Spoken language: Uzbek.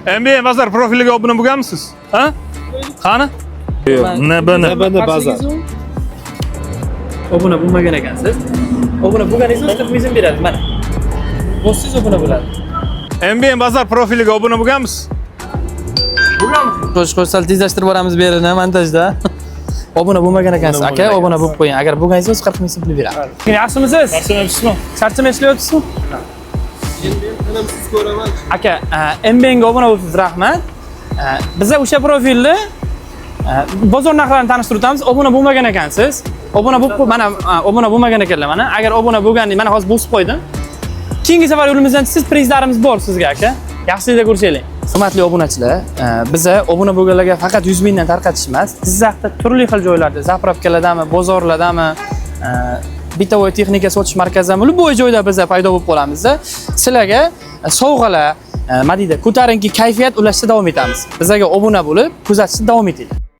MBA Bazar profiliga obuna bo'lganmisiz? Ha? Qani? Yo'q, Nabana Bazar. Obuna bo'lmagan ekansiz. Obuna bo'lganingiz 40 ming beradi. Mana. Bo'ssiz obuna bo'ladi. MBA Bazar profiliga obuna bo'lganmisiz? Qo'sh sal tezlashtirib boramiz bu yerini montajda. Obuna bo'lmagan ekansiz. Aka, obuna bo'lib qo'ying. Agar bo'lganingiz 40 ming pul beradi. Yaxshimisiz? Yaxshimisiz? Charchamay ishlayapsizmi? Aka, MBA'ga obuna bo'libsiz, rahmat. Biza o'sha profilni bozor narxlarini tanishtirib o'tamiz. Obuna bo'lmagan ekansiz. Obuna bo'lib, mana obuna bo'lmagan ekanlar mana. Agar obuna bo'lganda, mana hozir bosib qo'ydim. Keyingi safar yo'limizdan siz prizlarimiz bor sizga aka. Yaxshilikda ko'rishaylik. Hurmatli obunachilar, biza obuna bo'lganlarga faqat 100 mingdan tarqatish emas, Jizzaxda turli xil joylarda, zapravkalardami, bozorlardami, bitovoy texnika sotish markazlari, любой joyda biza paydo bo'lib qolamiz. Sizlarga sovg'alar, nima deydi, ko'tarinki kayfiyat ulashishda davom etamiz. Bizaga obuna bo'lib, kuzatishda davom etinglar.